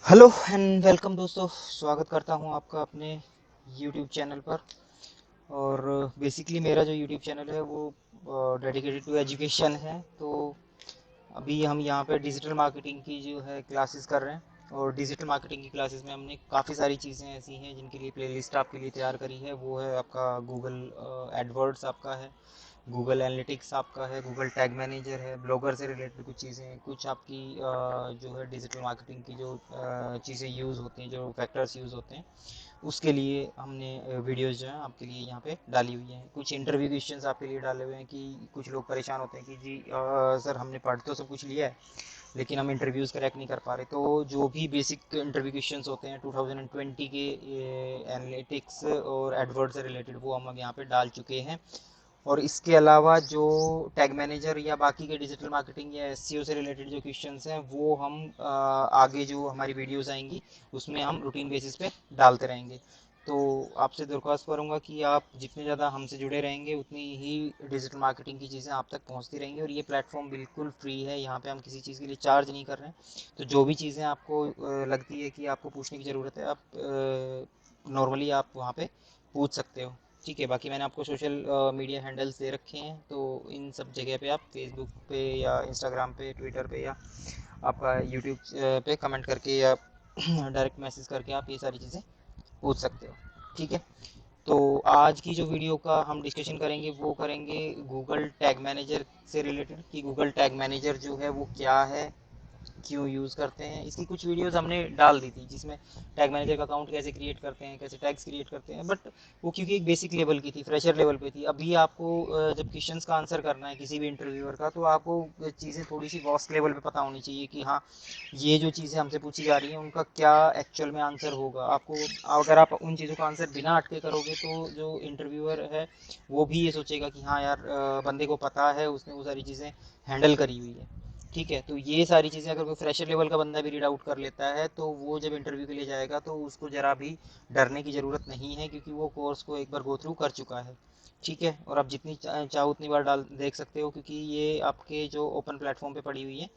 Hello and welcome दोस्तों। स्वागत करता हूं आपका अपने YouTube चैनल पर। और बेसिकली मेरा जो YouTube चैनल है वो डेडिकेटेड टू एजुकेशन है। तो अभी हम यहाँ पे डिजिटल मार्केटिंग की जो है क्लासेस कर रहे हैं। और डिजिटल मार्केटिंग की क्लासेस में हमने काफ़ी सारी चीज़ें ऐसी हैं जिनके लिए प्लेलिस्ट आपके लिए तैयार करी है। वो है आपका गूगल एडवर्ड्स आपका है, गूगल एनालिटिक्स आपका है, गूगल टैग मैनेजर है, ब्लॉगर से रिलेटेड कुछ चीज़ें हैं, कुछ आपकी जो है डिजिटल मार्केटिंग की जो चीज़ें यूज़ होती हैं, जो फैक्टर्स यूज़ होते हैं, उसके लिए हमने वीडियोस जो हैं आपके लिए यहाँ पे डाली हुई हैं। कुछ इंटरव्यू क्वेश्चंस आपके लिए डाले हुए हैं कि कुछ लोग परेशान होते हैं कि जी सर हमने पढ़ तो सब कुछ लिया है लेकिन हम इंटरव्यूज़ क्रैक नहीं कर पा रहे। तो जो भी बेसिक इंटरव्यू क्वेश्चंस होते हैं 2020 के एनालिटिक्स और एडवर्ड से रिलेटेड वो हम यहाँ पे डाल चुके हैं। और इसके अलावा जो टैग मैनेजर या बाकी के डिजिटल मार्केटिंग या एसईओ से रिलेटेड जो क्वेश्चंस हैं वो हम आगे जो हमारी वीडियोस आएंगी उसमें हम रूटीन बेसिस पे डालते रहेंगे। तो आपसे दरख्वास्त करूंगा कि आप जितने ज़्यादा हमसे जुड़े रहेंगे उतनी ही डिजिटल मार्केटिंग की चीज़ें आप तक पहुंचती रहेंगी। और ये प्लेटफॉर्म बिल्कुल फ्री है, यहाँ पे हम किसी चीज़ के लिए चार्ज नहीं कर रहे हैं। तो जो भी चीज़ें आपको लगती है कि आपको पूछने की ज़रूरत है, आप नॉर्मली आप वहाँ पे पूछ सकते हो। ठीक है, बाकी मैंने आपको सोशल मीडिया हैंडल्स दे रखे हैं, तो इन सब जगह पे आप फेसबुक पे या इंस्टाग्राम पे, ट्विटर पे या आपका यूट्यूब पे कमेंट करके या डायरेक्ट मैसेज करके आप ये सारी चीज़ें पूछ सकते हो। ठीक है, तो आज की जो वीडियो का हम डिस्कशन करेंगे वो करेंगे गूगल टैग मैनेजर से रिलेटेड कि गूगल टैग मैनेजर जो है वो क्या है, क्यों यूज़ करते हैं। इसकी कुछ वीडियोस हमने डाल दी थी जिसमें टैग मैनेजर का अकाउंट कैसे क्रिएट करते हैं, कैसे टैग्स क्रिएट करते हैं, बट वो क्योंकि एक बेसिक लेवल की थी, फ्रेशर लेवल पे थी। अभी आपको जब क्वेश्चंस का आंसर करना है किसी भी इंटरव्यूअर का, तो आपको चीज़ें थोड़ी सी वॉस्ट लेवल पे पता होनी चाहिए कि हाँ ये जो चीज़ें हमसे पूछी जा रही हैं उनका क्या एक्चुअल में आंसर होगा। आपको अगर आप उन चीज़ों का आंसर बिना अटके करोगे तो जो इंटरव्यूअर है वो भी ये सोचेगा कि हाँ यार बंदे को पता है, उसने वो सारी चीज़ें हैंडल करी हुई है। ठीक है, तो ये सारी चीज़ें अगर कोई फ्रेशर लेवल का बंदा भी रीड आउट कर लेता है तो वो जब इंटरव्यू के लिए जाएगा तो उसको ज़रा भी डरने की ज़रूरत नहीं है, क्योंकि वो कोर्स को एक बार गो थ्रू कर चुका है। ठीक है, और आप जितनी चाहो उतनी बार डाल देख सकते हो, क्योंकि ये आपके जो ओपन प्लेटफॉर्म पे पड़ी हुई है।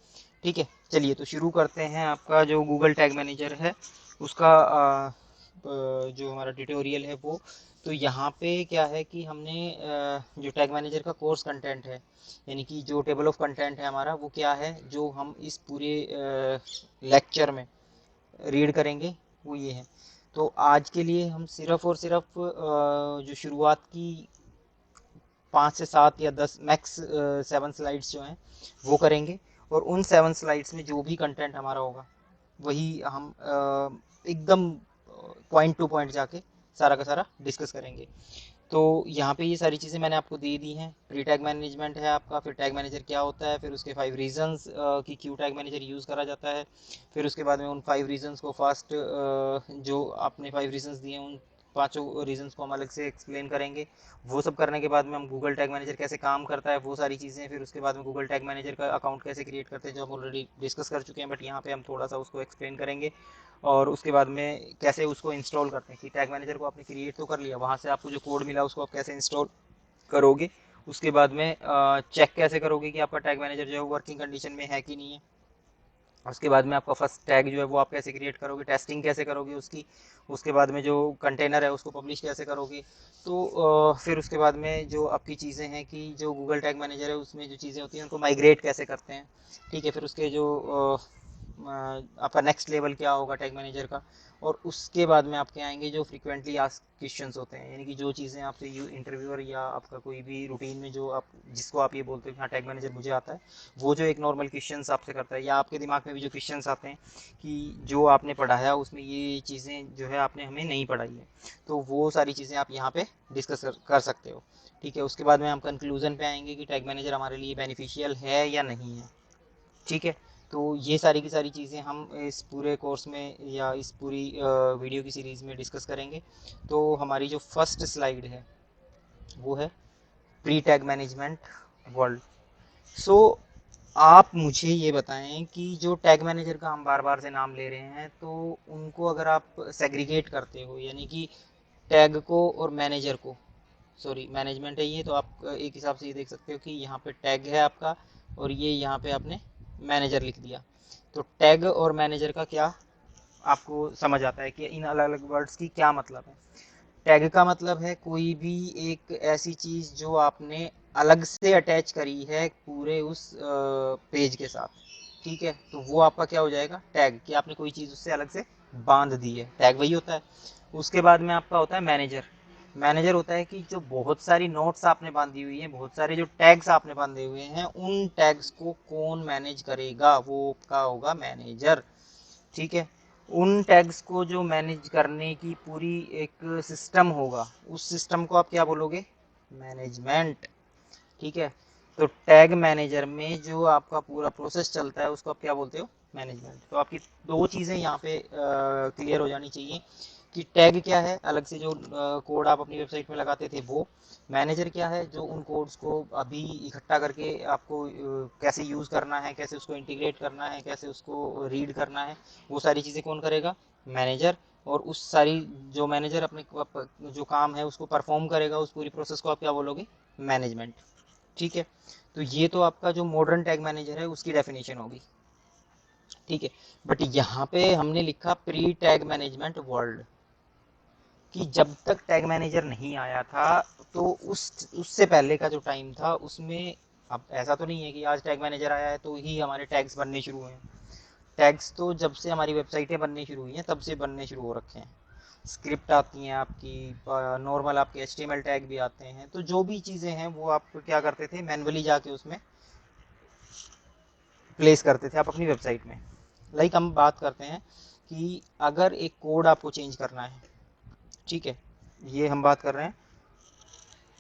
ठीक है, चलिए तो शुरू करते हैं। आपका जो गूगल टैग मैनेजर है उसका जो हमारा ट्यूटोरियल है वो, तो यहाँ पे क्या है कि हमने जो टैग मैनेजर का कोर्स कंटेंट है, यानी कि जो टेबल ऑफ कंटेंट है हमारा, वो क्या है जो हम इस पूरे लेक्चर में रीड करेंगे वो ये है। तो आज के लिए हम सिर्फ और सिर्फ जो शुरुआत की 5 से 7 या 10 मैक्स 7 स्लाइड्स जो हैं वो करेंगे। और उन 7 स्लाइड्स में जो भी कंटेंट हमारा होगा वही हम एकदम पॉइंट टू पॉइंट जाके सारा का सारा डिस्कस करेंगे। तो यहाँ पे ये सारी चीज़ें मैंने आपको दे दी हैं। प्री टैग मैनेजमेंट है आपका, फिर टैग मैनेजर क्या होता है, फिर उसके 5 रीजंस कि क्यों टैग मैनेजर यूज़ करा जाता है। फिर उसके बाद में उन 5 रीजंस को फास्ट जो आपने 5 रीजंस दिए उन पांचों रीजंस को हम अलग से एक्सप्लेन करेंगे। वो सब करने के बाद में हम गूगल टैग मैनेजर कैसे काम करता है वो सारी चीज़ें, फिर उसके बाद में गूगल टैग मैनेजर का अकाउंट कैसे क्रिएट करते हैं जो हम ऑलरेडी डिस्कस कर चुके हैं, बट यहाँ पे हम थोड़ा सा उसको एक्सप्लेन करेंगे। और उसके बाद में कैसे उसको इंस्टॉल करते हैं कि टैग मैनेजर को आपने क्रिएट तो कर लिया, वहाँ से आपको जो कोड मिला उसको आप कैसे इंस्टॉल करोगे। उसके बाद में चेक कैसे करोगे कि आपका टैग मैनेजर जो है वर्किंग कंडीशन में है कि नहीं है। उसके बाद में आपका फर्स्ट टैग जो है वो आप कैसे क्रिएट करोगे, टेस्टिंग कैसे करोगे उसकी। उसके बाद में जो कंटेनर है उसको पब्लिश कैसे करोगे। तो फिर उसके बाद में जो आपकी चीज़ें हैं कि जो गूगल टैग मैनेजर है उसमें जो चीज़ें होती हैं उनको माइग्रेट कैसे करते हैं। ठीक है, फिर उसके जो आपका नेक्स्ट लेवल क्या होगा टैग मैनेजर का। और उसके बाद में आपके आएंगे जो फ्रीक्वेंटली आस्क्ड क्वेश्चंस होते हैं, यानी कि जो चीज़ें आपसे इंटरव्यूअर या आपका कोई भी रूटीन में जो आप जिसको आप ये बोलते हो कि हाँ टैग मैनेजर मुझे आता है, वो जो एक नॉर्मल क्वेश्चंस आपसे करता है, या आपके दिमाग में भी जो क्वेश्चंस आते हैं कि जो आपने पढ़ाया उसमें ये चीज़ें जो है आपने हमें नहीं पढ़ाई है, तो वो सारी चीज़ें आप यहाँ पे डिस्कस कर सकते हो। ठीक है, उसके बाद में हम कंक्लूजन पे आएंगे कि टैग मैनेजर हमारे लिए बेनिफिशियल है या नहीं है। ठीक है, तो ये सारी की सारी चीज़ें हम इस पूरे कोर्स में या इस पूरी वीडियो की सीरीज़ में डिस्कस करेंगे। तो हमारी जो फर्स्ट स्लाइड है वो है प्री टैग मैनेजमेंट वर्ल्ड। सो आप मुझे ये बताएं कि जो टैग मैनेजर का हम बार बार से नाम ले रहे हैं, तो उनको अगर आप सेग्रीगेट करते हो, यानी कि टैग को और मैनेजर को, सॉरी मैनेजमेंट है ये, तो आप एक हिसाब से ये देख सकते हो कि यहाँ पे टैग है आपका और ये यहाँ पे आपने मैनेजर लिख दिया। तो टैग और मैनेजर का क्या आपको समझ आता है कि इन अलग अलग वर्ड्स की क्या मतलब है। टैग का मतलब है कोई भी एक ऐसी चीज जो आपने अलग से अटैच करी है पूरे उस पेज के साथ, ठीक है, तो वो आपका क्या हो जाएगा, टैग, कि आपने कोई चीज उससे अलग से बांध दी है, टैग वही होता है। उसके बाद में आपका होता है मैनेजर। मैनेजर होता है कि जो बहुत सारी नोट्स आपने बांधी हुई है, बहुत सारे जो टैग्स आपने बांधे हुए हैं, उन टैग्स को कौन मैनेज करेगा, वो का होगा मैनेजर, ठीक है। उन टैग्स को जो मैनेज करने की पूरी एक सिस्टम होगा, उस सिस्टम को आप क्या बोलोगे, मैनेजमेंट, ठीक है। तो टैग मैनेजर में जो आपका पूरा प्रोसेस चलता है उसको आप क्या बोलते हो, मैनेजमेंट। तो आपकी दो चीज़ें यहाँ पे क्लियर हो जानी चाहिए कि टैग क्या है, अलग से जो कोड आप अपनी वेबसाइट में लगाते थे वो, मैनेजर क्या है, जो उन कोड्स को अभी इकट्ठा करके आपको कैसे यूज़ करना है, कैसे उसको इंटीग्रेट करना है, कैसे उसको रीड करना है, वो सारी चीज़ें कौन करेगा, मैनेजर। और उस सारी जो मैनेजर अपने जो काम है उसको परफॉर्म करेगा, उस पूरी प्रोसेस को आप क्या बोलोगे, मैनेजमेंट, ठीक है। तो ये तो आपका जो मॉडर्न टैग मैनेजर है उसकी डेफिनेशन होगी, ठीक है। बट यहाँ पे हमने लिखा प्री टैग मैनेजमेंट वर्ल्ड, कि जब तक टैग मैनेजर नहीं आया था तो उससे पहले का जो टाइम था उसमें, अब ऐसा तो नहीं है कि आज टैग मैनेजर आया है तो ही हमारे टैग्स बनने शुरू हुए हैं। टैग्स तो जब से हमारी वेबसाइटें बननी शुरू हुई हैं तब से बनने शुरू हो रखे हैं। स्क्रिप्ट आती हैं आपकी, नॉर्मल आपके HTML टैग भी आते हैं, तो जो भी चीज़ें हैं वो आप क्या करते थे, मैनुअली जाके उसमें प्लेस करते थे आप अपनी वेबसाइट में। लाइक हम बात करते हैं कि अगर एक कोड आपको चेंज करना है, ठीक है, ये हम बात कर रहे हैं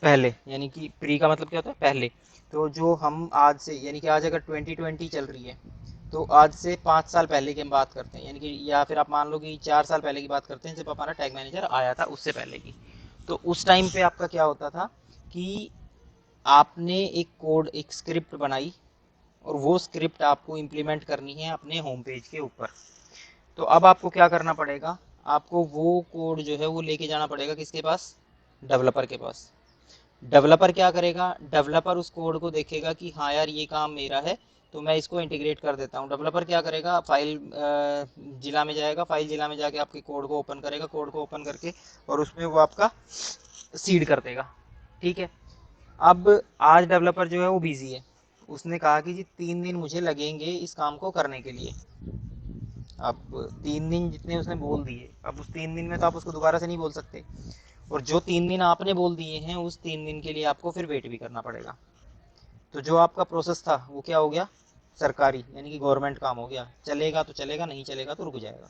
पहले, यानी कि प्री का मतलब क्या होता है, पहले। तो जो हम आज से, यानी कि आज अगर 2020 चल रही है तो आज से 5 साल पहले की हम बात करते हैं, यानी कि या फिर आप मान लो कि 4 साल पहले की बात करते हैं जब हमारा टैग मैनेजर आया था, उससे पहले की। तो उस टाइम पे आपका क्या होता था कि आपने एक कोड, एक स्क्रिप्ट बनाई, और वो स्क्रिप्ट आपको इम्प्लीमेंट करनी है अपने होम पेज के ऊपर। तो अब आपको क्या करना पड़ेगा, आपको वो कोड जो है वो लेके जाना पड़ेगा किसके पास, डेवलपर के पास। डेवलपर क्या करेगा, डेवलपर उस कोड को देखेगा कि हाँ यार ये काम मेरा है, तो मैं इसको इंटीग्रेट कर देता हूँ। डेवलपर क्या करेगा, फाइल जिला में जाएगा, फाइल जिला में जाके आपके कोड को ओपन करेगा, कोड को ओपन करके और उसमें वो आपका सीड कर देगा, ठीक है। अब आज डेवलपर जो है वो बिजी है, उसने कहा कि जी 3 दिन मुझे लगेंगे इस काम को करने के लिए। अब 3 दिन जितने उसने बोल दिए, अब उस 3 दिन में तो आप उसको दोबारा से नहीं बोल सकते, और जो 3 दिन आपने बोल दिए हैं उस 3 दिन के लिए आपको फिर वेट भी करना पड़ेगा। तो जो आपका प्रोसेस था वो क्या हो गया, सरकारी, यानी कि गवर्नमेंट काम हो गया, चलेगा तो चलेगा, नहीं चलेगा तो रुक जाएगा।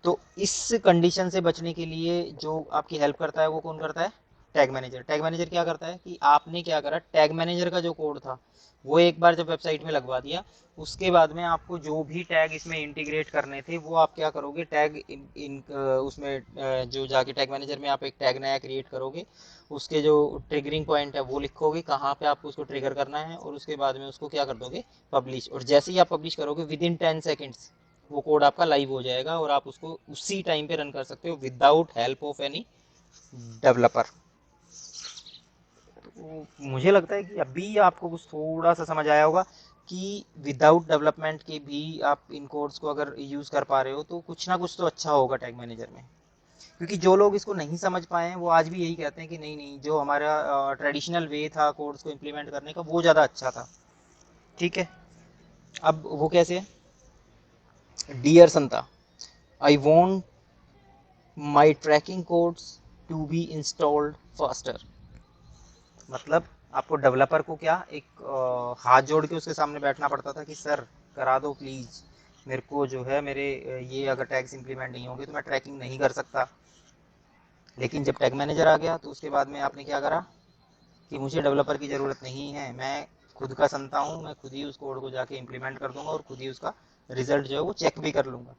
तो इस कंडीशन से बचने के लिए जो आपकी हेल्प करता है वो कौन करता है, टैग मैनेजर। टैग मैनेजर क्या करता है कि आपने क्या करा, टैग मैनेजर का जो कोड था वो एक बार जब वेबसाइट में लगवा दिया, उसके बाद में आपको जो भी टैग इसमें इंटीग्रेट करने थे वो आप क्या करोगे, टैग इन उसमें जो जाके टैग मैनेजर में आप एक टैग नया क्रिएट करोगे, उसके जो ट्रिगरिंग पॉइंट है वो लिखोगे कहाँ पे आपको उसको ट्रिगर करना है, और उसके बाद में उसको क्या कर दोगे, पब्लिश। और जैसे ही आप पब्लिश करोगे विद इन 10 सेकेंड्स वो कोड आपका लाइव हो जाएगा और आप उसको उसी टाइम पे रन कर सकते हो without help of any developer. तो मुझे लगता है कि अभी आपको कुछ थोड़ा सा समझ आया होगा कि विदाउट डेवलपमेंट के भी आप इन कोड्स को अगर यूज़ कर पा रहे हो तो कुछ ना कुछ तो अच्छा होगा टैग मैनेजर में। क्योंकि जो लोग इसको नहीं समझ पाए हैं वो आज भी यही कहते हैं कि नहीं नहीं, जो हमारा ट्रेडिशनल वे था कोड्स को इम्प्लीमेंट करने का वो ज़्यादा अच्छा था, ठीक है। अब वो कैसे है, dear Santa, I want my tracking codes to be installed faster. मतलब आपको डेवलपर को क्या एक हाथ जोड़ के उसके सामने बैठना पड़ता था कि सर करा दो प्लीज़, मेरे को जो है मेरे ये अगर टैग्स इंप्लीमेंट नहीं होंगे तो मैं ट्रैकिंग नहीं कर सकता। लेकिन जब टैग मैनेजर आ गया तो उसके बाद में आपने क्या करा कि मुझे डेवलपर की ज़रूरत नहीं है, मैं खुद का संता हूँ, मैं खुद ही उस कोड को जाके इम्प्लीमेंट कर दूंगा और खुद ही उसका रिजल्ट जो है वो चेक भी कर लूँगा,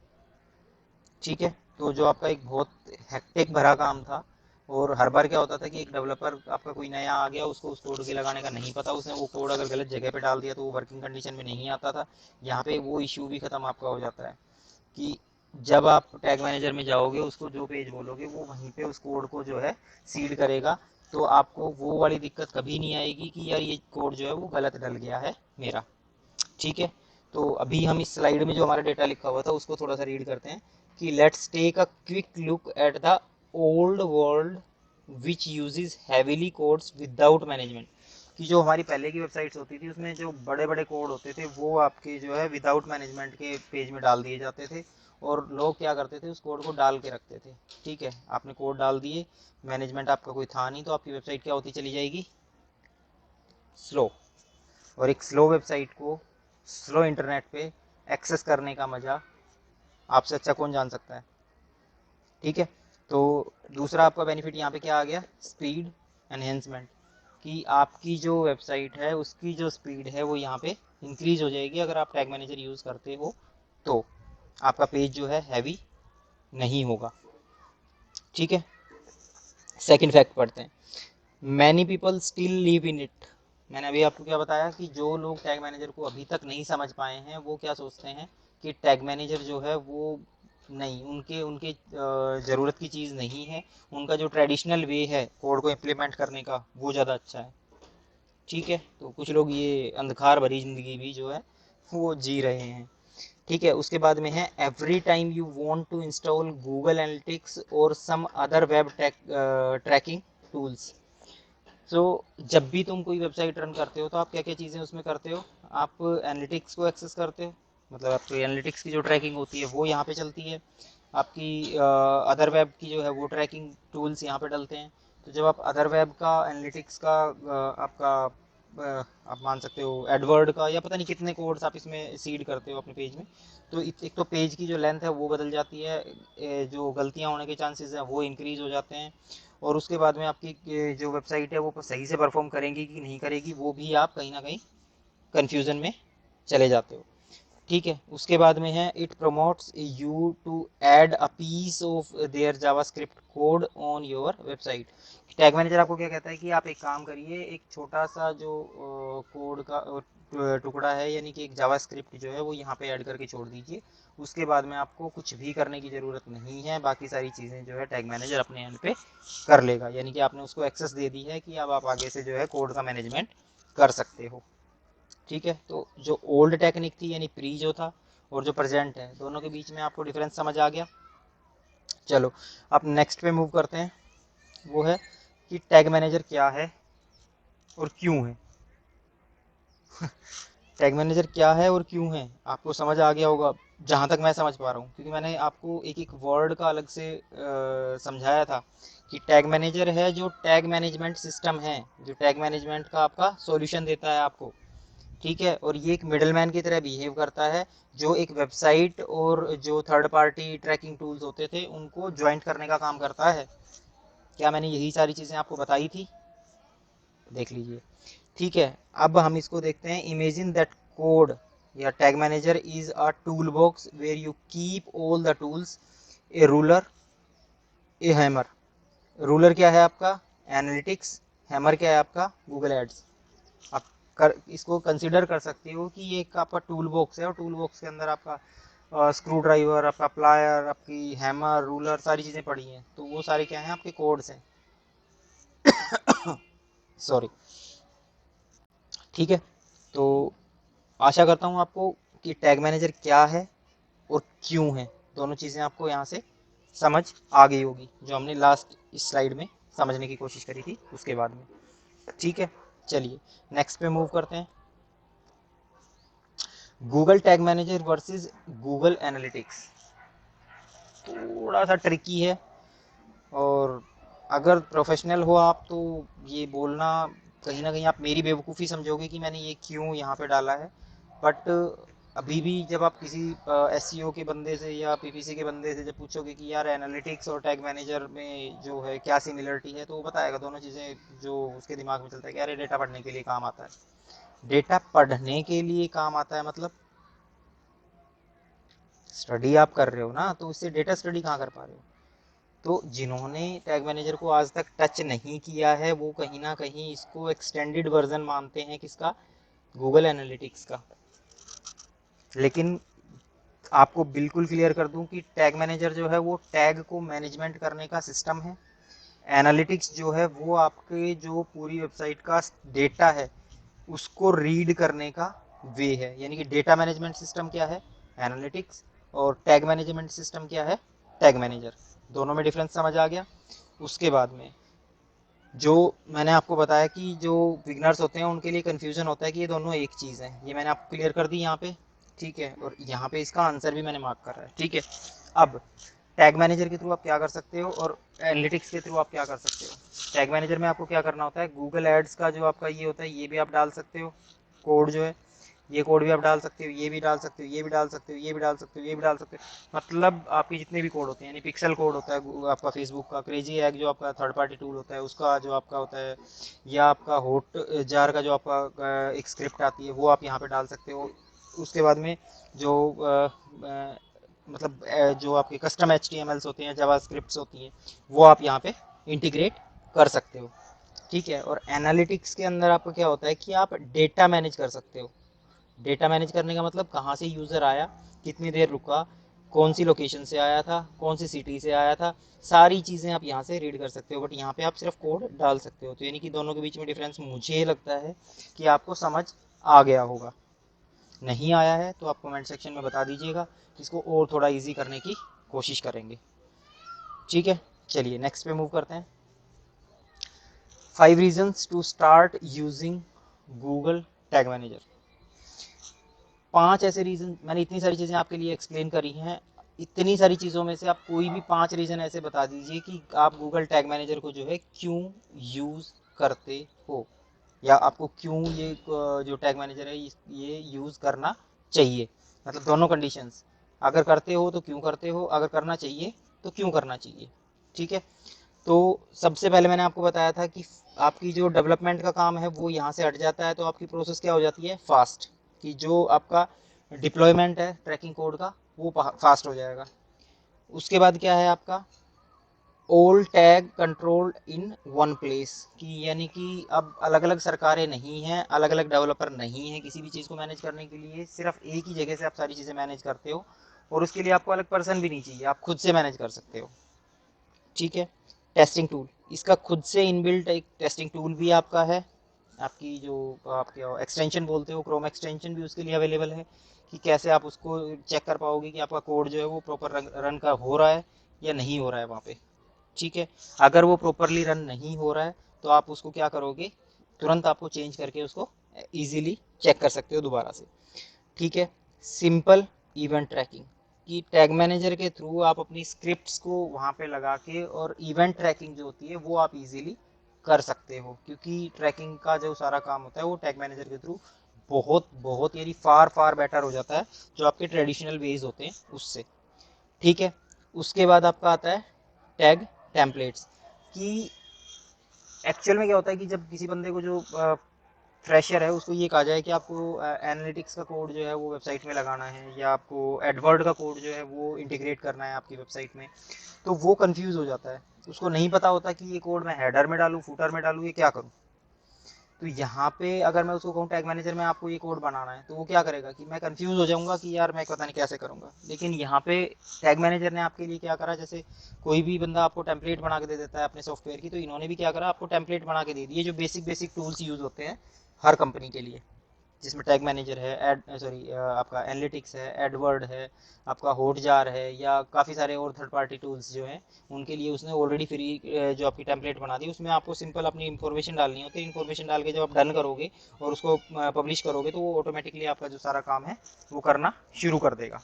ठीक है। तो जो आपका एक बहुत हेक्टिक भरा काम था, और हर बार क्या होता था कि एक डेवलपर आपका कोई नया आ गया, उसको उस कोड के लगाने का नहीं पता, उसने वो कोड अगर गलत जगह पे डाल दिया तो वो वर्किंग कंडीशन में नहीं आता था। यहाँ पे वो इश्यू भी खत्म आपका हो जाता है कि जब आप टैग मैनेजर में जाओगे उसको जो पेज बोलोगे वो वहीं पे उस कोड को जो है सीड करेगा। तो आपको वो वाली दिक्कत कभी नहीं आएगी कि यार ये कोड जो है वो गलत डल गया है मेरा, ठीक है। तो अभी हम इस स्लाइड में जो हमारा डेटा लिखा हुआ था उसको थोड़ा सा रीड करते हैं कि let's take a quick look at the old world which uses heavily codes without management. कि जो हमारी पहले की वेबसाइट्स होती थी उसमें जो बड़े बड़े कोड होते थे वो आपके जो है विदाउट मैनेजमेंट के पेज में डाल दिए जाते थे, और लोग क्या करते थे उस कोड को डाल के रखते थे। ठीक है, आपने कोड डाल दिए, मैनेजमेंट आपका कोई था नहीं, तो आपकी वेबसाइट क्या होती चली जाएगी, स्लो। और एक स्लो वेबसाइट को स्लो इंटरनेट पे एक्सेस करने का मजा आपसे अच्छा कौन जान सकता है। ठीक है, तो दूसरा आपका बेनिफिट यहाँ पे क्या आ गया, स्पीड एनहेंसमेंट। कि आपकी जो वेबसाइट है उसकी जो स्पीड है वो यहाँ पे इंक्रीज हो जाएगी अगर आप टैग मैनेजर यूज करते हो, तो आपका पेज जो है हैवी नहीं होगा। ठीक है, सेकंड फैक्ट पढ़ते हैं, many people still live in it. मैंने अभी आपको क्या बताया कि जो लोग टैग मैनेजर को अभी तक नहीं समझ पाए हैं वो क्या सोचते हैं कि टैग मैनेजर जो है वो नहीं, उनके उनके ज़रूरत की चीज़ नहीं है, उनका जो ट्रेडिशनल वे है कोड को इम्प्लीमेंट करने का वो ज़्यादा अच्छा है। ठीक है, तो कुछ लोग ये अंधकार भरी ज़िंदगी भी जो है वो जी रहे हैं। ठीक है, उसके बाद में है every time you want to install Google Analytics और some other web tracking tools. तो जब भी तुम कोई वेबसाइट रन करते हो तो आप क्या क्या चीज़ें उसमें करते हो, आप एनालिटिक्स को एक्सेस करते हो, मतलब आपकी एनालिटिक्स की जो ट्रैकिंग होती है वो यहाँ पे चलती है, आपकी अदर वेब की जो है वो ट्रैकिंग टूल्स यहाँ पे डलते हैं। तो जब आप अदर वेब का एनालिटिक्स का आपका आप मान सकते हो एडवर्ड का या पता नहीं कितने कोड्स आप इसमें सीड करते हो अपने पेज में, तो एक तो पेज की जो लेंथ है वो बदल जाती है, जो गलतियाँ होने के चांसेस हैं वो इंक्रीज हो जाते हैं, और उसके बाद में आपकी जो वेबसाइट है वो सही से परफॉर्म करेंगी कि नहीं करेगी वो भी आप कहीं ना कहीं कन्फ्यूज़न में चले जाते हो। ठीक है, उसके बाद में है it promotes you to add a piece of their JavaScript code on your website. Tag manager आपको क्या कहता है कि आप एक काम करिए, एक छोटा सा जो कोड का टुकड़ा है यानी कि एक जावास्क्रिप्ट जो है वो यहाँ पे ऐड करके छोड़ दीजिए, उसके बाद में आपको कुछ भी करने की ज़रूरत नहीं है, बाकी सारी चीज़ें जो है टैग मैनेजर अपने एंड पे कर लेगा, यानी कि आपने उसको एक्सेस दे दी है कि अब आप आगे से जो है कोड का मैनेजमेंट कर सकते हो। ठीक है, तो जो ओल्ड टेक्निक थी यानी प्री जो था और जो प्रेजेंट है दोनों के बीच में आपको डिफरेंस समझ आ गया। चलो अब नेक्स्ट पे मूव करते हैं, वो है कि टैग मैनेजर क्या है और क्यों है। टैग मैनेजर क्या है और क्यों है आपको समझ आ गया होगा, जहां तक मैं समझ पा रहा हूँ, क्योंकि मैंने आपको एक एक वर्ड का अलग से समझाया था कि टैग मैनेजर है जो टैग मैनेजमेंट सिस्टम है, जो टैग मैनेजमेंट का आपका सॉल्यूशन देता है आपको। ठीक है, और ये एक मिडलमैन की तरह बिहेव करता है, जो एक वेबसाइट और जो थर्ड पार्टी ट्रैकिंग टूल्स होते थे उनको ज्वाइंट करने का काम करता है। क्या मैंने यही सारी चीज़ें आपको बताई थी, देख लीजिए। ठीक है, अब हम इसको देखते हैं, इमेजिन दैट कोड या tag manager is a tool box where you keep all the tools, a ruler, a hammer. Ruler क्या है आपका, एनालिटिक्स, हैमर क्या है आपका, गूगल एड्स। आप इसको कंसिडर कर सकते हो कि ये एक आपका टूल बॉक्स है और टूल बॉक्स के अंदर आपका स्क्रू ड्राइवर, आपका प्लायर, आपकी हैमर, रूलर सारी चीज़ें पड़ी हैं, तो वो सारे क्या हैं, आपके कोड्स हैं। सॉरी। ठीक है, तो आशा करता हूँ आपको कि टैग मैनेजर क्या है और क्यों है, दोनों चीज़ें आपको यहाँ से समझ आ गई होगी जो हमने लास्ट इस स्लाइड में समझने की कोशिश करी थी उसके बाद में। ठीक है, चलिए नेक्स्ट पे मूव करते हैं, Google tag manager versus Google analytics. थोड़ा सा ट्रिकी है, और अगर प्रोफेशनल हो आप तो ये बोलना कहीं ना कहीं आप मेरी बेवकूफ़ी समझोगे कि मैंने ये क्यों यहाँ पे डाला है, बट अभी भी जब आप किसी एसईओ के बंदे से या पीपीसी के बंदे से जब पूछोगे कि यार एनालिटिक्स और टैग मैनेजर में जो है क्या सिमिलरिटी है, तो वो बताएगा दोनों चीज़ें, जो उसके दिमाग में चलता है कि यार डेटा पढ़ने के लिए काम आता है। डेटा पढ़ने के लिए काम आता है मतलब स्टडी आप कर रहे हो ना, तो उससे डेटा स्टडी कहाँ कर पा रहे हो। तो जिन्होंने टैग मैनेजर को आज तक टच नहीं किया है वो कहीं ना कहीं इसको एक्सटेंडेड वर्जन मानते हैं, किसका, गूगल एनालिटिक्स का। लेकिन आपको बिल्कुल क्लियर कर दूं कि टैग मैनेजर जो है वो टैग को मैनेजमेंट करने का सिस्टम है, एनालिटिक्स जो है वो आपके जो पूरी वेबसाइट का डेटा है उसको रीड करने का वे है। यानी कि डेटा मैनेजमेंट सिस्टम क्या है, एनालिटिक्स, और टैग मैनेजमेंट सिस्टम क्या है, टैग मैनेजर। दोनों में डिफरेंस समझ आ गया। उसके बाद में जो मैंने आपको बताया कि जो बिगनर्स होते हैं उनके लिए कंफ्यूजन होता है कि ये दोनों एक चीज़ है, ये मैंने आपको क्लियर कर दी यहाँ पे। ठीक है, और यहाँ पे इसका आंसर भी मैंने मार्क कर रहा है। ठीक है, अब टैग मैनेजर के थ्रू आप क्या कर सकते हो और एनालिटिक्स के थ्रू आप क्या कर सकते हो। टैग मैनेजर में आपको क्या करना होता है, गूगल एड्स का जो आपका ये होता है ये भी आप डाल सकते हो, कोड जो है ये कोड भी आप डाल सकते हो, ये भी डाल सकते हो, ये भी डाल सकते हो, ये भी डाल सकते हो, ये भी डाल सकते हो। मतलब आपके जितने भी कोड होते हैं, यानी पिक्सल कोड होता है आपका फेसबुक का, क्रेजी एग जो आपका थर्ड पार्टी टूल होता है उसका जो आपका होता है, या आपका होट जार का जो आपका एक स्क्रिप्ट आती है वो आप यहाँ पे डाल सकते हो। उसके बाद में जो मतलब जो आपके कस्टम HTMLs होते हैं, जावा स्क्रिप्ट होती हैं, वो आप यहाँ पे इंटीग्रेट कर सकते हो। ठीक है, और एनालिटिक्स के अंदर आपका क्या होता है कि आप डेटा मैनेज कर सकते हो। डेटा मैनेज करने का मतलब कहाँ से यूज़र आया, कितनी देर रुका, कौन सी लोकेशन से आया था, कौन सी सिटी से आया था, सारी चीज़ें आप यहाँ से रीड कर सकते हो। बट यहाँ पे आप सिर्फ कोड डाल सकते हो। तो यानी कि दोनों के बीच में डिफरेंस मुझे लगता है कि आपको समझ आ गया होगा। नहीं आया है तो आप कमेंट सेक्शन में बता दीजिएगा, इसको और थोड़ा इजी करने की कोशिश करेंगे। ठीक है, चलिए नेक्स्ट पे मूव करते हैं। 5 reasons to start using Google tag manager. 5 ऐसे रीजन, मैंने इतनी सारी चीज़ें आपके लिए एक्सप्लेन करी हैं, इतनी सारी चीज़ों में से आप कोई भी 5 रीज़न ऐसे बता दीजिए कि आप गूगल टैग मैनेजर को जो है क्यों यूज़ करते हो, या आपको क्यों ये जो टैग मैनेजर है ये यूज़ करना चाहिए। मतलब दोनों कंडीशंस, अगर करते हो तो क्यों करते हो, अगर करना चाहिए तो क्यों करना चाहिए। ठीक है, तो सबसे पहले मैंने आपको बताया था कि आपकी जो डेवलपमेंट का काम है वो यहाँ से हट जाता है, तो आपकी प्रोसेस क्या हो जाती है, फास्ट। कि जो आपका डिप्लॉयमेंट है ट्रैकिंग कोड का वो फास्ट हो जाएगा। उसके बाद क्या है आपका, all tag control in one place, कि यानी कि अब अलग अलग सरकारें नहीं हैं, अलग अलग डेवलपर नहीं हैं किसी भी चीज़ को मैनेज करने के लिए, सिर्फ एक ही जगह से आप सारी चीज़ें मैनेज करते हो, और उसके लिए आपको अलग पर्सन भी नहीं चाहिए, आप खुद से मैनेज कर सकते हो। ठीक है, टेस्टिंग टूल, इसका खुद से इनबिल्ट एक टेस्टिंग टूल भी आपका है। आपकी जो आपके एक्सटेंशन बोलते हो, क्रोम एक्सटेंशन भी उसके लिए अवेलेबल है, कि कैसे आप उसको चेक कर पाओगे कि आपका कोड जो है वो प्रॉपर रन का हो रहा है या नहीं हो रहा है वहाँ पे। ठीक है, अगर वो प्रॉपरली रन नहीं हो रहा है तो आप उसको क्या करोगे, तुरंत आपको चेंज करके उसको इजीली चेक कर सकते हो दोबारा से। ठीक है, सिंपल इवेंट ट्रैकिंग, कि टैग मैनेजर के थ्रू आप अपनी स्क्रिप्ट्स को वहाँ पे लगा के और इवेंट ट्रैकिंग जो होती है वो आप इजीली कर सकते हो, क्योंकि ट्रैकिंग का जो सारा काम होता है वो टैग मैनेजर के थ्रू बहुत बहुत यानी फार फार बेटर हो जाता है जो आपके ट्रेडिशनल वेज होते हैं उससे। ठीक है, उसके बाद आपका आता है टैग टेम्पलेट्स, कि एक्चुअल में क्या होता है कि जब किसी बंदे को जो फ्रेशर है उसको ये कहा जाए कि आपको एनालिटिक्स का कोड जो है वो वेबसाइट में लगाना है, या आपको एडवर्ड का कोड जो है वो इंटीग्रेट करना है आपकी वेबसाइट में, तो वो कंफ्यूज हो जाता है। उसको नहीं पता होता कि ये कोड मैं हेडर में डालूँ, फूटर में डालूँ, ये क्या करूँ। तो यहाँ पे अगर मैं उसको कहूँ टैग मैनेजर में आपको ये कोड बनाना है, तो वो क्या करेगा कि मैं कंफ्यूज हो जाऊंगा कि यार मैं पता नहीं कैसे करूँगा। लेकिन यहाँ पे टैग मैनेजर ने आपके लिए क्या करा, जैसे कोई भी बंदा आपको टेम्पलेट बना के दे देता है अपने सॉफ्टवेयर की, तो इन्होंने भी क्या करा, आपको टेम्पलेट बना के दे दिए जो बेसिक बेसिक टूल्स यूज होते हैं हर कंपनी के लिए, जिसमें टैग मैनेजर है, एड सॉरी आपका एनालिटिक्स है, एडवर्ड है, आपका होटजार है, या काफ़ी सारे और थर्ड पार्टी टूल्स जो हैं उनके लिए उसने ऑलरेडी फ्री जो आपकी टेम्पलेट बना दी, उसमें आपको सिंपल अपनी इन्फॉर्मेशन डालनी होती है। इन्फॉर्मेशन डाल के जब आप डन करोगे और उसको पब्लिश करोगे तो वो ऑटोमेटिकली आपका जो सारा काम है वो करना शुरू कर देगा।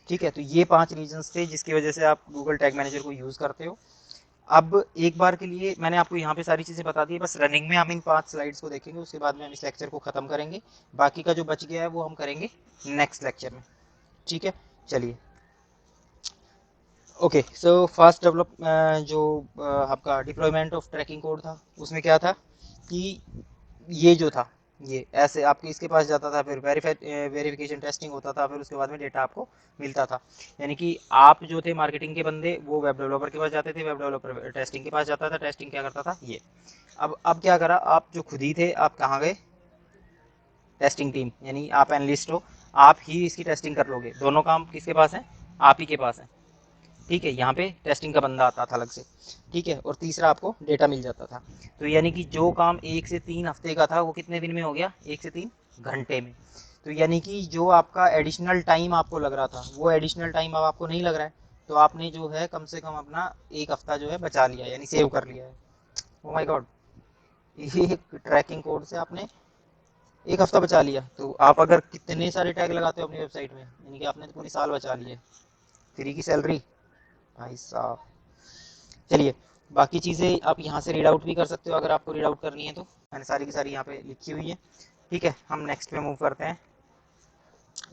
ठीक है, तो ये 5 रीजंस थे जिसकी वजह से आप गूगल टैग मैनेजर को यूज़ करते हो। अब एक बार के लिए मैंने आपको यहाँ पे सारी चीज़ें बता दी है, बस रनिंग में हम इन 5 स्लाइड्स को देखेंगे, उसके बाद में हम इस लेक्चर को ख़त्म करेंगे। बाकी का जो बच गया है वो हम करेंगे नेक्स्ट लेक्चर में। ठीक है, चलिए। ओके, सो फास्ट डेवलप जो आपका डिप्लॉयमेंट ऑफ ट्रैकिंग कोड था उसमें क्या था कि ये जो था ये ऐसे आपके इसके पास जाता था, फिर वेरिफिकेशन टेस्टिंग होता था, फिर उसके बाद में डेटा आपको मिलता था। यानी कि आप जो थे मार्केटिंग के बंदे वो वेब डेवलपर के पास जाते थे, वेब डेवलपर टेस्टिंग के पास जाता था, टेस्टिंग क्या करता था ये। अब क्या करा, आप जो खुद ही थे आप कहाँ गए, टेस्टिंग टीम, यानी आप एनालिस्ट हो, आप ही इसकी टेस्टिंग कर लोगे। दोनों काम किसके पास है, आप ही के पास है। ठीक है, यहाँ पे टेस्टिंग का बंदा आता था अलग से। ठीक है, और तीसरा आपको डेटा मिल जाता था। तो यानी कि जो काम 1 से 3 हफ्ते का था वो कितने दिन में हो गया, 1 से 3 घंटे में। तो यानी कि जो आपका एडिशनल टाइम आपको लग रहा था वो एडिशनल टाइम अब आपको नहीं लग रहा है, तो आपने जो है कम से कम अपना एक हफ्ता जो है बचा लिया, यानी सेव कर लिया है। ओ माय गॉड, ये ट्रैकिंग कोड से आपने एक हफ्ता बचा लिया। तो आप अगर कितने सारे टैग लगाते हो अपनी वेबसाइट में, यानी कि आपने तो पूरी साल बचा लिए, फ्री की सैलरी भाई साहब। चलिए, बाकी चीज़ें आप यहाँ से रीड आउट भी कर सकते हो अगर आपको रीड आउट करनी है तो, मैंने सारी की सारी यहाँ पे लिखी हुई है। ठीक है, हम नेक्स्ट पे मूव करते हैं।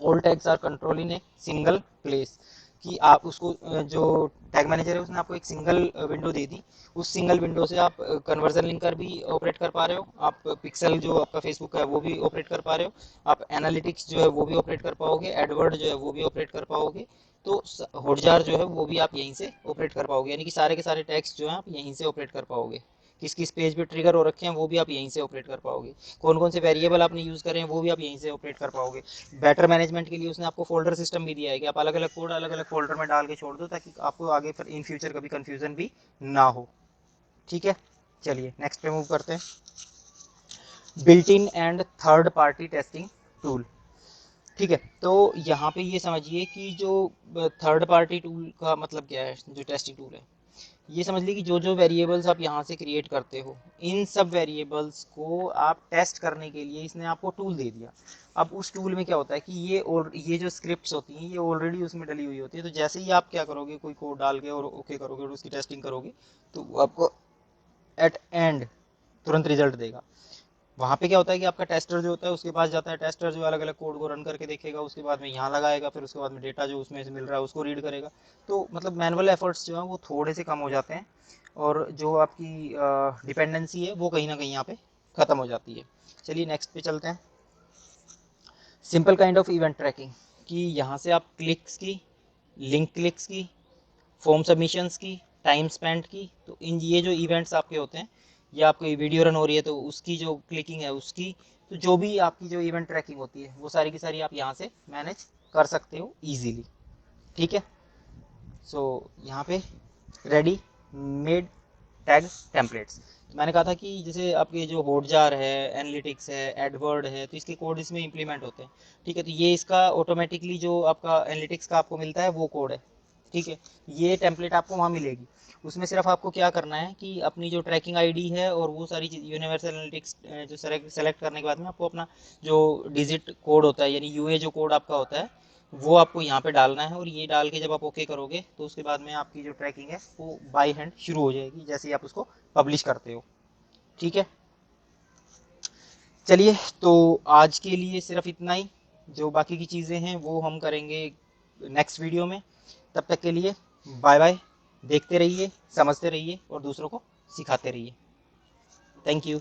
All tags are control in a single place, कि आप उसको जो टैग मैनेजर है उसने आपको एक सिंगल विंडो दे दी, उस सिंगल विंडो से आप कन्वर्जन लिंकर भी ऑपरेट कर पा रहे हो, आप पिक्सल जो आपका फेसबुक का है वो भी ऑपरेट कर पा रहे हो, आप एनालिटिक्स जो है वो भी ऑपरेट कर पाओगे, एडवर्ड जो है वो भी ऑपरेट कर पाओगे, तो हॉटजार जो है वो भी आप यहीं से ऑपरेट कर पाओगे, यानी कि सारे के सारे टैग्स जो है आप यहीं से ऑपरेट कर पाओगे। किस किस पेज पे ट्रिगर हो रखे हैं वो भी आप यहीं से ऑपरेट कर पाओगे, कौन कौन से वेरिएबल आपने यूज़ करे हैं वो भी आप यहीं से ऑपरेट कर पाओगे। बेटर मैनेजमेंट के लिए उसने आपको फोल्डर सिस्टम भी दिया है कि आप अलग अलग कोड अलग अलग फोल्डर में डाल के छोड़ दो, ताकि आपको आगे फिर इन फ्यूचर कभी कंफ्यूजन भी ना हो। ठीक है, चलिए नेक्स्ट पे मूव करते हैं। Built in and third party testing tool. ठीक है, तो यहाँ पे ये समझिए कि जो थर्ड पार्टी टूल का मतलब क्या है, जो टेस्टिंग टूल है, ये समझ लीजिए कि जो जो वेरिएबल्स आप यहाँ से क्रिएट करते हो, इन सब वेरिएबल्स को आप टेस्ट करने के लिए इसने आपको टूल दे दिया। अब उस टूल में क्या होता है कि ये जो स्क्रिप्ट्स होती हैं ये ऑलरेडी उसमें डली हुई होती है, तो जैसे ही आप क्या करोगे, कोई कोड डाल के और ओके करोगे और उसकी टेस्टिंग करोगे, तो वो आपको एट एंड तुरंत रिजल्ट देगा। वहाँ पे क्या होता है कि आपका टेस्टर जो होता है उसके पास जाता है, टेस्टर जो अलग अलग कोड को रन करके देखेगा, उसके बाद में यहाँ लगाएगा, फिर उसके बाद में डेटा जो उसमें से मिल रहा है उसको रीड करेगा। तो मतलब मैनुअल एफर्ट्स जो हैं वो थोड़े से कम हो जाते हैं, और जो आपकी डिपेंडेंसी है वो कहीं ना कहीं यहाँ पे ख़त्म हो जाती है। चलिए नेक्स्ट पे चलते हैं। Simple kind of event tracking, कि यहाँ से आप क्लिक्स की, लिंक क्लिक्स की, फॉर्म सबमिशंस की, टाइम स्पेंड की, तो इन ये जो इवेंट्स आपके होते हैं, या आपको वीडियो रन हो रही है तो उसकी जो क्लिकिंग है उसकी, तो जो भी आपकी जो इवेंट ट्रैकिंग होती है वो सारी की सारी आप यहाँ से मैनेज कर सकते हो इजीली। ठीक है, सो यहाँ पे रेडी मेड टैग टेम्पलेट्स, तो मैंने कहा था कि जैसे आपके जो हॉटजार है, एनालिटिक्स है, एडवर्ड है, तो इसके कोड इसमें इंप्लीमेंट होते हैं। ठीक है, तो ये इसका ऑटोमेटिकली जो आपका एनालिटिक्स का आपको मिलता है वो कोड है। ठीक है, ये टेम्पलेट आपको वहाँ मिलेगी, उसमें सिर्फ आपको क्या करना है कि अपनी जो ट्रैकिंग आईडी है और वो सारी चीज़ यूनिवर्सल एनालिटिक्स जो सेलेक्ट करने के बाद में आपको अपना जो डिजिट कोड होता है, यानी यूए जो कोड आपका होता है वो आपको यहाँ पे डालना है, और ये डाल के जब आप ओके करोगे तो उसके बाद में आपकी जो ट्रैकिंग है वो बाय हैंड शुरू हो जाएगी जैसे ही आप उसको पब्लिश करते हो। ठीक है, चलिए, तो आज के लिए सिर्फ इतना ही, जो बाकी की चीज़ें हैं वो हम करेंगे नेक्स्ट वीडियो में। तब तक के लिए बाय बाय, देखते रहिए, समझते रहिए और दूसरों को सिखाते रहिए। Thank you.